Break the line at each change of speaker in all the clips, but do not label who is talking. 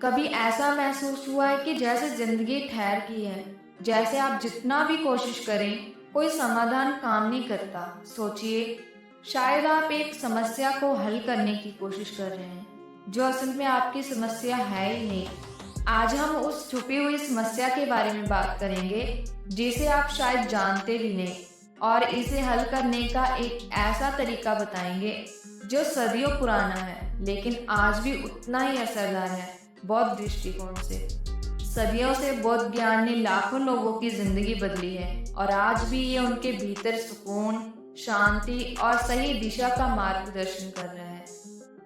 कभी ऐसा महसूस हुआ है कि जैसे जिंदगी ठहर गई है, जैसे आप जितना भी कोशिश करें कोई समाधान काम नहीं करता। सोचिए, शायद आप एक समस्या को हल करने की कोशिश कर रहे हैं जो असल में आपकी समस्या है ही नहीं। आज हम उस छुपी हुई समस्या के बारे में बात करेंगे जिसे आप शायद जानते भी नहीं, और इसे हल करने का एक ऐसा तरीका बताएंगे जो सदियों पुराना है लेकिन आज भी उतना ही असरदार है बौद्ध दृष्टिकोण से। सदियों से बौद्ध ज्ञान ने लाखों लोगों की जिंदगी बदली है और आज भी ये उनके भीतर सुकून, शांति और सही दिशा का मार्गदर्शन कर रहा है।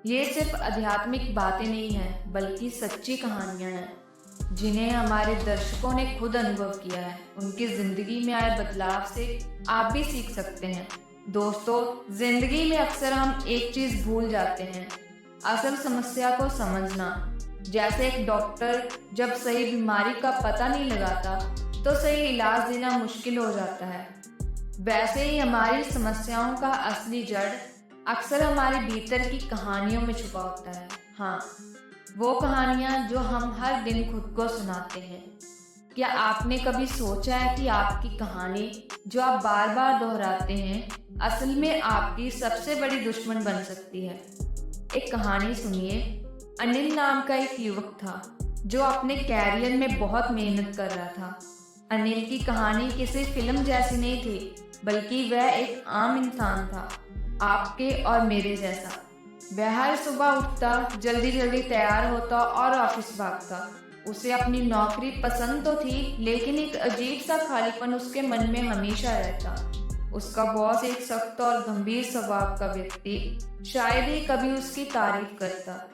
ये सिर्फ आध्यात्मिक बातें नहीं हैं बल्कि सच्ची कहानियां हैं जिन्हें हमारे दर्शकों ने खुद अनुभव किया है। उनकी जिंदगी में आए बदलाव से आप भी सीख सकते हैं। दोस्तों, जिंदगी में अक्सर हम एक चीज भूल जाते हैं, असल समस्या को समझना। जैसे एक डॉक्टर जब सही बीमारी का पता नहीं लगाता तो सही इलाज देना मुश्किल हो जाता है, वैसे ही हमारी समस्याओं का असली जड़ अक्सर हमारे भीतर की कहानियों में छुपा होता है। हाँ, वो कहानियां जो हम हर दिन खुद को सुनाते हैं। क्या आपने कभी सोचा है कि आपकी कहानी जो आप बार बार दोहराते हैं असल में आपकी सबसे बड़ी दुश्मन बन सकती है? एक कहानी सुनिए। अनिल नाम का एक युवक था जो अपने कैरियर में बहुत मेहनत कर रहा था। अनिल की कहानी किसी फिल्म जैसी नहीं थी, बल्कि वह एक आम इंसान था, आपके और मेरे जैसा। वह हर सुबह उठता, जल्दी जल्दी तैयार होता और ऑफिस भागता। उसे अपनी नौकरी पसंद तो थी, लेकिन एक अजीब सा खालीपन उसके मन में हमेशा रहता। उसका बॉस एक सख्त और गंभीर स्वभाव का व्यक्ति शायद ही कभी उसकी तारीफ करता।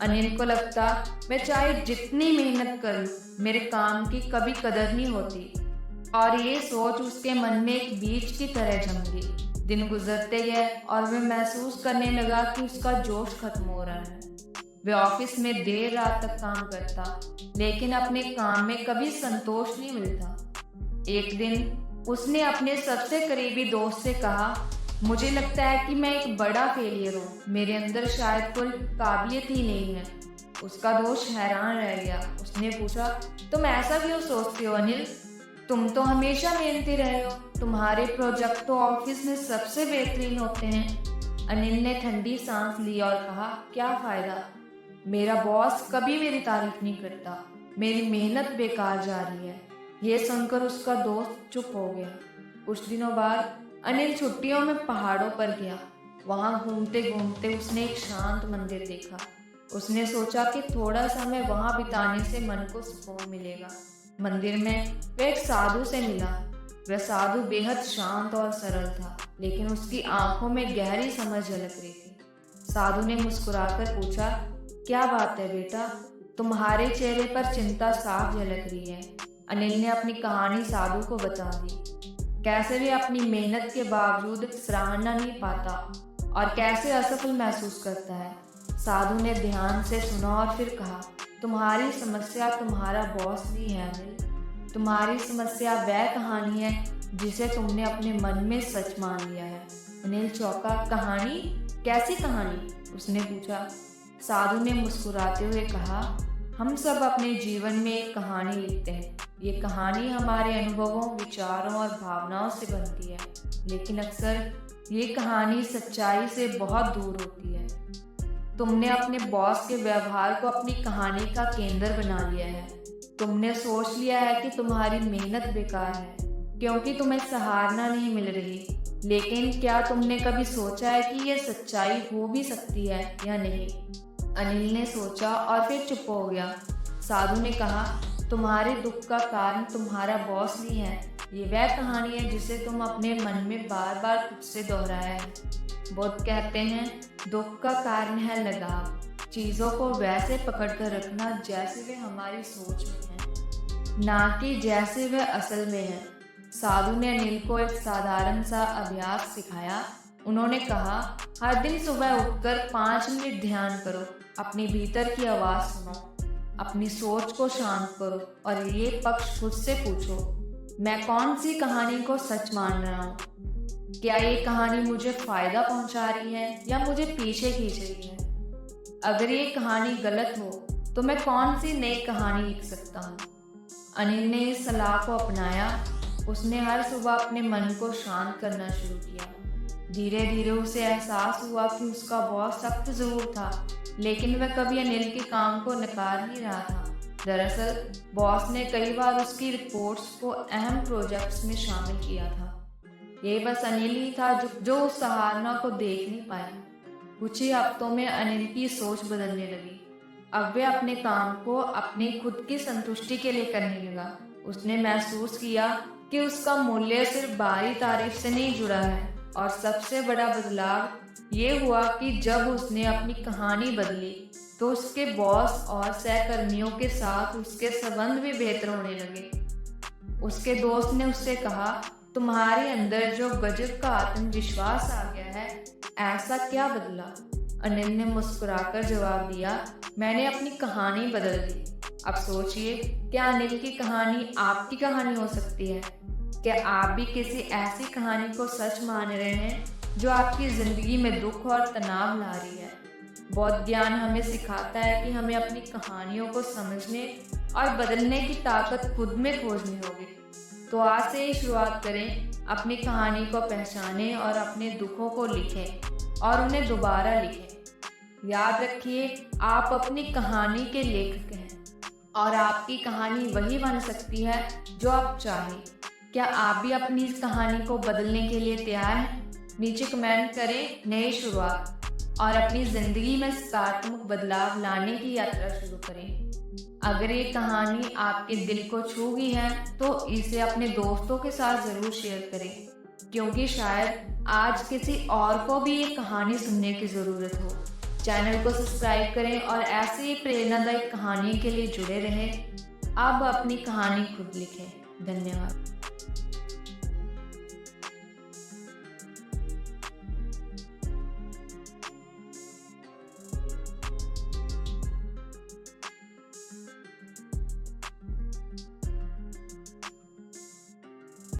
अनिल को लगता, मैं चाहे जितनी मेहनत करूं, मेरे काम की कभी कदर नहीं होती। और ये सोच उसके मन में एक बीज की तरह जम गई। दिन गुजरते गए और वह महसूस करने लगा कि उसका जोश खत्म हो रहा है। वह ऑफिस में देर रात तक काम करता, लेकिन अपने काम में कभी संतोष नहीं मिलता। एक दिन उसने अपने सबसे करीबी दोस्त से कहा, मुझे लगता है कि मैं एक बड़ा फेलियर हूँ, मेरे अंदर शायद कोई काबिलियत ही नहीं है। उसका दोस्त हैरान रह गया। उसने पूछा, तुम ऐसा क्यों सोचते हो अनिल? तुम तो हमेशा मेहनती रहे हो, तुम्हारे प्रोजेक्ट तो ऑफिस में सबसे बेहतरीन होते हैं। अनिल ने ठंडी सांस ली और कहा, क्या फायदा, मेरा बॉस कभी मेरी तारीफ नहीं करता, मेरी मेहनत बेकार जा रही है। ये सुनकर उसका दोस्त चुप हो गया। कुछ दिनों बाद अनिल छुट्टियों में पहाड़ों पर गया। वहां घूमते घूमते उसने एक शांत मंदिर देखा। उसने सोचा कि थोड़ा समय वहां बिताने से मन को सुकून मिलेगा। मंदिर में वह एक साधु से मिला। वह साधु बेहद शांत और सरल था, लेकिन उसकी आंखों में गहरी समझ झलक रही थी। साधु ने मुस्कुराकर पूछा, क्या बात है बेटा, तुम्हारे चेहरे पर चिंता साफ झलक रही है। अनिल ने अपनी कहानी साधु को बता दी, कैसे वे अपनी मेहनत के बावजूद सराहना नहीं पाता और कैसे असफल महसूस करता है। साधु ने ध्यान से सुना और फिर कहा, तुम्हारी समस्या तुम्हारा बॉस नहीं है अनिल, तुम्हारी समस्या वह कहानी है जिसे तुमने अपने मन में सच मान लिया है। अनिल चौंका, कहानी? कैसी कहानी? उसने पूछा। साधु ने मुस्कुराते हुए कहा, हम सब अपने जीवन में एक कहानी लिखते हैं। ये कहानी हमारे अनुभवों, विचारों और भावनाओं से बनती है, लेकिन अक्सर ये कहानी सच्चाई से बहुत दूर होती है। तुमने अपने बॉस के व्यवहार को अपनी कहानी का केंद्र बना लिया है। तुमने सोच लिया है कि तुम्हारी मेहनत बेकार है क्योंकि तुम्हें सराहना नहीं मिल रही। लेकिन क्या तुमने कभी सोचा है कि ये सच्चाई हो भी सकती है या नहीं? अनिल ने सोचा और फिर चुप हो गया। साधु ने कहा, तुम्हारे दुख का कारण तुम्हारा बॉस नहीं है, ये वह कहानी है जिसे तुम अपने मन में बार बार खुद से दोहराया है। बुद्ध कहते हैं, दुख का कारण है लगाव, चीज़ों को वैसे पकड़ कर रखना जैसे वे हमारी सोच में हैं, ना कि जैसे वे असल में हैं। साधु ने अनिल को एक साधारण सा अभ्यास सिखाया। उन्होंने कहा, हर दिन सुबह उठकर 5 मिनट ध्यान करो, अपने भीतर की आवाज़ सुनो, अपनी सोच को शांत करो और ये पक्ष खुद से पूछो, मैं कौन सी कहानी को सच मान रहा हूँ? क्या ये कहानी मुझे फायदा पहुंचा रही है या मुझे पीछे खींच रही है? अगर ये कहानी गलत हो तो मैं कौन सी नई कहानी लिख सकता हूँ। अनिल ने इस सलाह को अपनाया। उसने हर सुबह अपने मन को शांत करना शुरू किया। धीरे धीरे उसे एहसास हुआ कि उसका बॉस सख्त ज़रूर था, लेकिन वह कभी अनिल के काम को नकार नहीं रहा था। दरअसल बॉस ने कई बार उसकी रिपोर्ट्स को अहम प्रोजेक्ट्स में शामिल किया था। ये बस अनिल ही था जो उस सराहना को देख नहीं पाया। कुछ ही हफ्तों में अनिल की सोच बदलने लगी। अब वह अपने काम को अपनी खुद की संतुष्टि के लिए करने लगा। उसने महसूस किया कि उसका मूल्य सिर्फ बाहरी तारीफ से नहीं जुड़ा है। और सबसे बड़ा बदलाव ये हुआ कि जब उसने अपनी कहानी बदली तो उसके बॉस और सहकर्मियों के साथ उसके संबंध भी बेहतर होने लगे। उसके दोस्त ने उससे कहा, तुम्हारे अंदर जो गजब का आत्मविश्वास आ गया है, ऐसा क्या बदला? अनिल ने मुस्कुराकर जवाब दिया, मैंने अपनी कहानी बदल दी। अब सोचिए, क्या अनिल की कहानी आपकी कहानी हो सकती है? क्या आप भी किसी ऐसी कहानी को सच मान रहे हैं जो आपकी ज़िंदगी में दुख और तनाव ला रही है? बौद्ध ज्ञान हमें सिखाता है कि हमें अपनी कहानियों को समझने और बदलने की ताकत खुद में खोजनी होगी। तो आज से ही शुरुआत करें, अपनी कहानी को पहचानें और अपने दुखों को लिखें और उन्हें दोबारा लिखें। याद रखिए, आप अपनी कहानी के लेखक हैं और आपकी कहानी वही बन सकती है जो आप चाहें। क्या आप भी अपनी इस कहानी को बदलने के लिए तैयार हैं? नीचे कमेंट करें नई शुरुआत और अपनी ज़िंदगी में सकारात्मक बदलाव लाने की यात्रा शुरू करें। अगर ये कहानी आपके दिल को छू गई है तो इसे अपने दोस्तों के साथ ज़रूर शेयर करें, क्योंकि शायद आज किसी और को भी ये कहानी सुनने की ज़रूरत हो। चैनल को सब्सक्राइब करें और ऐसे ही प्रेरणादायक कहानी के लिए जुड़े रहें। अब अपनी कहानी खुद लिखें। धन्यवाद।